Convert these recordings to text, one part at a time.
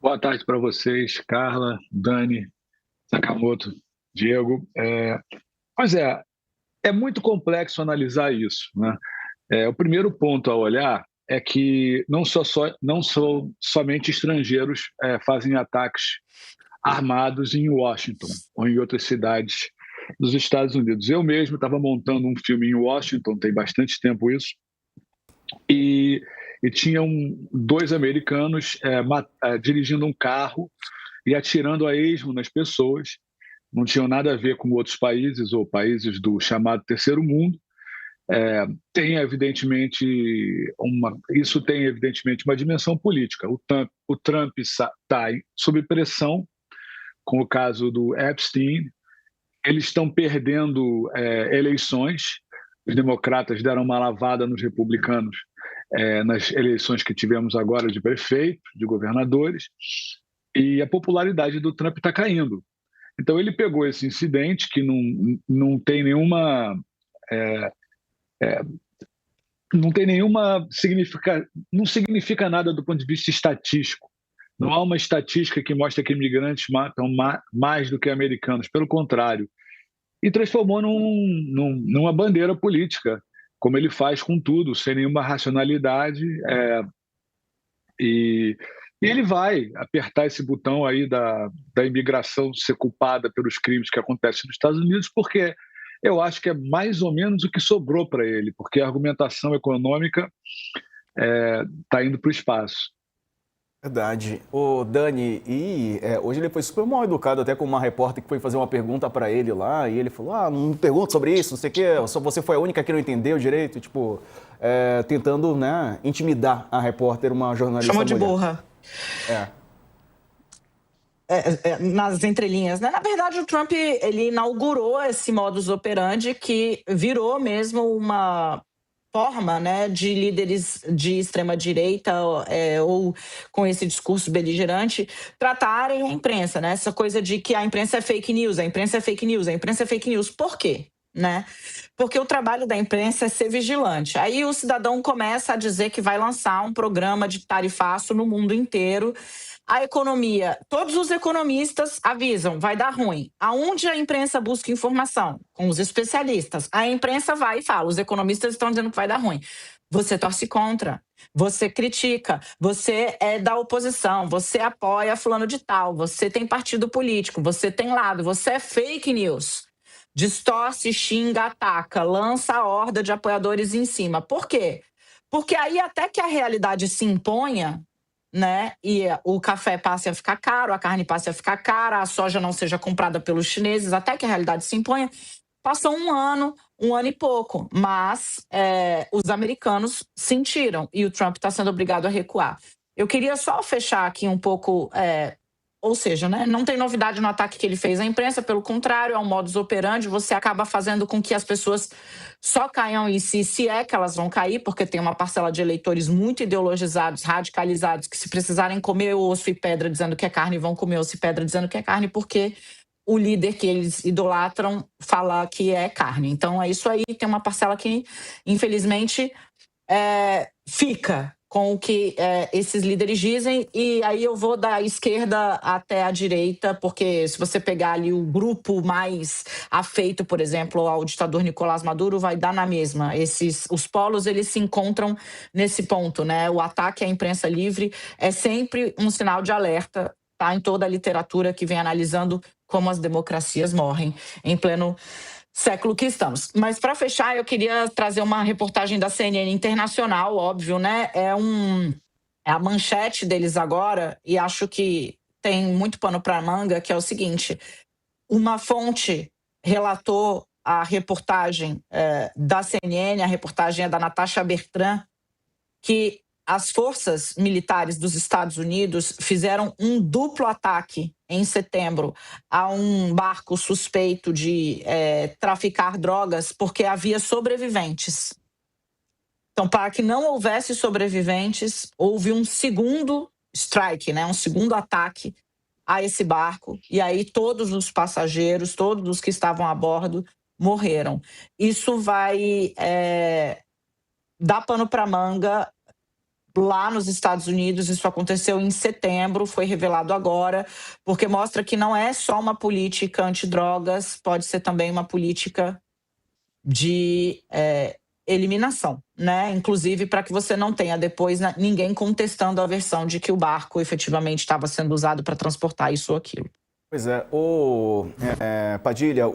Boa tarde para vocês, Carla, Dani, Sakamoto, Diego. Pois é muito complexo analisar isso, né? O primeiro ponto a olhar é que não são somente estrangeiros fazem ataques armados em Washington ou em outras cidades dos Estados Unidos. Eu mesmo estava montando um filme em Washington, tem bastante tempo isso, e, e tinham dois americanos dirigindo um carro e atirando a esmo nas pessoas. Não tinham nada a ver com outros países ou países do chamado terceiro mundo. Tem evidentemente isso tem evidentemente uma dimensão política. O Trump está sob pressão com o caso do Epstein. Eles estão perdendo eleições. Os democratas deram uma lavada nos republicanos nas eleições que tivemos agora de prefeito, de governadores, e a popularidade do Trump está caindo. Então ele pegou esse incidente que não tem nenhuma não tem nenhuma não significa nada do ponto de vista estatístico. Não há uma estatística que mostra que imigrantes matam mais do que americanos, pelo contrário. E transformou numa bandeira política, como ele faz com tudo, sem nenhuma racionalidade. E, e ele vai apertar esse botão aí da imigração ser culpada pelos crimes que acontecem nos Estados Unidos, porque eu acho que é mais ou menos o que sobrou para ele, porque a argumentação econômica está indo para o espaço. Verdade. O Dani, hoje ele foi super mal educado, até com uma repórter que foi fazer uma pergunta para ele lá, e ele falou, não me pergunta sobre isso, não sei o quê, só você foi a única que não entendeu direito, tipo, tentando, né, intimidar a repórter, uma jornalista Chamou de mulher. burra. Nas entrelinhas, né? Na verdade, o Trump, ele inaugurou esse modus operandi que virou mesmo uma forma, né, de líderes de extrema-direita ou com esse discurso beligerante tratarem a imprensa, né? Essa coisa de que a imprensa é fake news, a imprensa é fake news, a imprensa é fake news. Por quê? Né? Porque o trabalho da imprensa é ser vigilante. Aí o cidadão começa a dizer que vai lançar um programa de tarifaço no mundo inteiro. A economia, todos os economistas avisam, vai dar ruim. Aonde a imprensa busca informação? Com os especialistas. A imprensa vai e fala, os economistas estão dizendo que vai dar ruim. Você torce contra, você critica, você é da oposição, você apoia fulano de tal, você tem partido político, você tem lado, você é fake news. Distorce, xinga, ataca, lança a horda de apoiadores em cima. Por quê? Porque aí até que a realidade se imponha, né, e o café passe a ficar caro, a carne passe a ficar cara, a soja não seja comprada pelos chineses, até que a realidade se imponha, passou um ano e pouco, mas os americanos sentiram e o Trump está sendo obrigado a recuar. Eu queria só fechar aqui um pouco, ou seja, né, não tem novidade no ataque que ele fez à imprensa, pelo contrário, é um modus operandi, você acaba fazendo com que as pessoas só caiam em si, se é que elas vão cair, porque tem uma parcela de eleitores muito ideologizados, radicalizados, que se precisarem comer osso e pedra dizendo que é carne, vão comer osso e pedra dizendo que é carne, porque o líder que eles idolatram fala que é carne. Então é isso aí, tem uma parcela que, infelizmente, fica com o que esses líderes dizem, e aí eu vou da esquerda até a direita, porque se você pegar ali o grupo mais afeito, por exemplo, ao ditador Nicolás Maduro, vai dar na mesma. Os polos, eles se encontram nesse ponto, né? O ataque à imprensa livre é sempre um sinal de alerta, tá? Em toda a literatura que vem analisando como as democracias morrem em pleno século que estamos. Mas para fechar, eu queria trazer uma reportagem da CNN Internacional, óbvio, né? É a manchete deles agora, e acho que tem muito pano para manga, que é o seguinte: uma fonte relatou a reportagem da CNN, a reportagem é da Natasha Bertrand, que as forças militares dos Estados Unidos fizeram um duplo ataque em setembro a um barco suspeito de traficar drogas, porque havia sobreviventes. Então, para que não houvesse sobreviventes, houve um segundo strike, né, um segundo ataque a esse barco, e aí todos os passageiros, todos os que estavam a bordo, morreram. Isso vai dar pano para manga lá nos Estados Unidos. Isso aconteceu em setembro, foi revelado agora, porque mostra que não é só uma política antidrogas, pode ser também uma política de eliminação, né? Inclusive para que você não tenha depois ninguém contestando a versão de que o barco efetivamente estava sendo usado para transportar isso ou aquilo. Pois é, Padilha,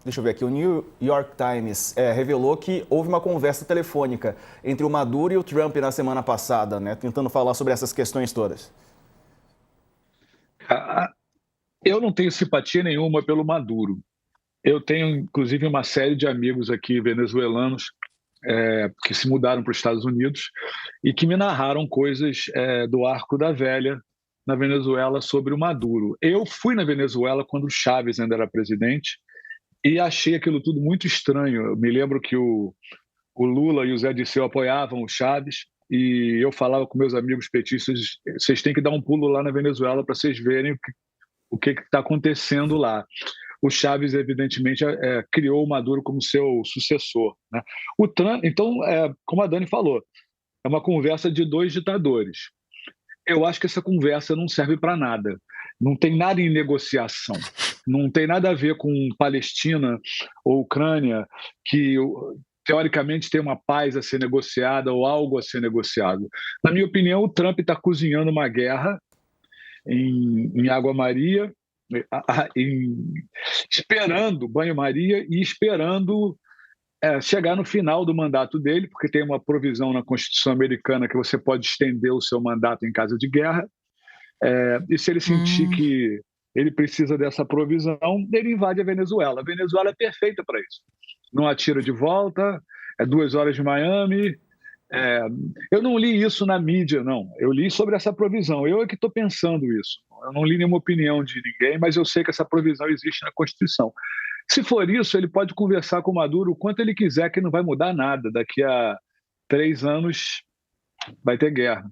deixa eu ver aqui, o New York Times revelou que houve uma conversa telefônica entre o Maduro e o Trump na semana passada, né, tentando falar sobre essas questões todas. Eu não tenho simpatia nenhuma pelo Maduro. Eu tenho, inclusive, uma série de amigos aqui venezuelanos que se mudaram para os Estados Unidos e que me narraram coisas do Arco da Velha na Venezuela sobre o Maduro. Eu fui na Venezuela quando o Chávez ainda era presidente e achei aquilo tudo muito estranho. Eu me lembro que o Lula e o Zé Dirceu apoiavam o Chávez e eu falava com meus amigos petistas, vocês têm que dar um pulo lá na Venezuela para vocês verem o que está acontecendo lá. O Chávez, evidentemente, criou o Maduro como seu sucessor, né? O Trump, então, como a Dani falou, é uma conversa de dois ditadores. Eu acho que essa conversa não serve para nada. Não tem nada em negociação. Não tem nada a ver com Palestina ou Ucrânia, que teoricamente tem uma paz a ser negociada ou algo a ser negociado. Na minha opinião, o Trump está cozinhando uma guerra em Água-Maria, esperando banho-maria e esperando chegar no final do mandato dele, porque tem uma provisão na Constituição americana que você pode estender o seu mandato em caso de guerra, e se ele sentir que ele precisa dessa provisão, ele invade a Venezuela. A Venezuela é perfeita para isso. Não atira de volta, 2 horas de Miami. Eu não li isso na mídia, não. Eu li sobre essa provisão. Eu é que estou pensando isso. Eu não li nenhuma opinião de ninguém, mas eu sei que essa provisão existe na Constituição. Se for isso, ele pode conversar com o Maduro o quanto ele quiser, que não vai mudar nada. Daqui a 3 anos vai ter guerra.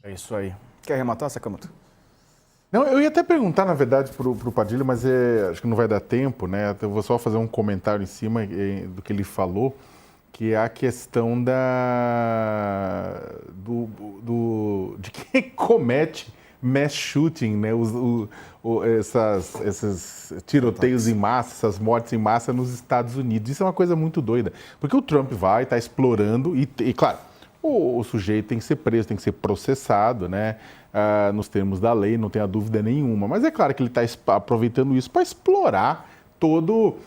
É isso aí. Quer arrematar, Sakamoto? Não, eu ia até perguntar, na verdade, para o Padilha, mas acho que não vai dar tempo, né? Eu vou só fazer um comentário em cima do que ele falou, que é a questão de quem comete mass shooting, né? Esses tiroteios em massa, essas mortes em massa nos Estados Unidos. Isso é uma coisa muito doida, porque o Trump está explorando e, claro, o sujeito tem que ser preso, tem que ser processado, né? Nos termos da lei, não tenha dúvida nenhuma. Mas é claro que ele está aproveitando isso para explorar todo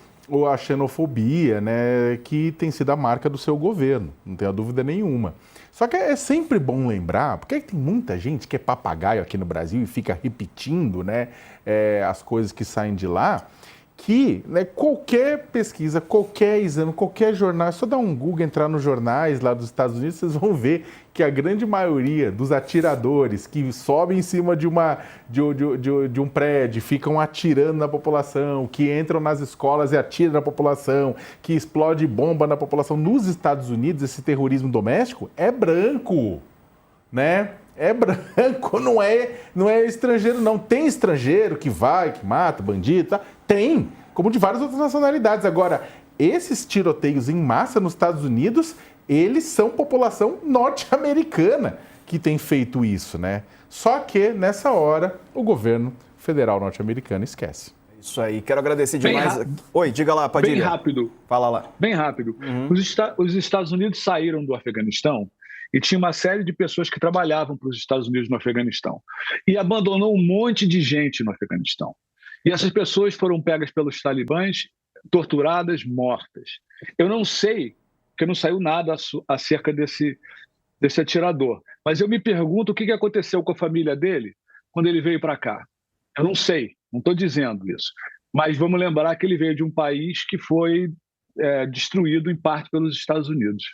a xenofobia, né, que tem sido a marca do seu governo, não tenha dúvida nenhuma. Só que é sempre bom lembrar, porque tem muita gente que é papagaio aqui no Brasil e fica repetindo, né, as coisas que saem de lá, que, né, qualquer pesquisa, qualquer exame, qualquer jornal, é só dar um Google, entrar nos jornais lá dos Estados Unidos, vocês vão ver que a grande maioria dos atiradores que sobem em cima de um prédio, ficam atirando na população, que entram nas escolas e atiram na população, que explode bomba na população, nos Estados Unidos, esse terrorismo doméstico é branco, né? É branco, não é estrangeiro, não. Tem estrangeiro que vai, que mata, bandido, tá? Tem, como de várias outras nacionalidades. Agora, esses tiroteios em massa nos Estados Unidos, eles são população norte-americana que tem feito isso, né? Só que, nessa hora, o governo federal norte-americano esquece. Isso aí, quero agradecer demais. Oi, diga lá, Padilha. Bem rápido. Fala lá. Bem rápido. Os Estados Unidos saíram do Afeganistão e tinha uma série de pessoas que trabalhavam para os Estados Unidos no Afeganistão. E abandonou um monte de gente no Afeganistão. E essas pessoas foram pegas pelos talibãs, torturadas, mortas. Eu não sei, porque não saiu nada acerca desse atirador. Mas eu me pergunto o que aconteceu com a família dele quando ele veio para cá. Eu não sei, não estou dizendo isso. Mas vamos lembrar que ele veio de um país que foi destruído em parte pelos Estados Unidos.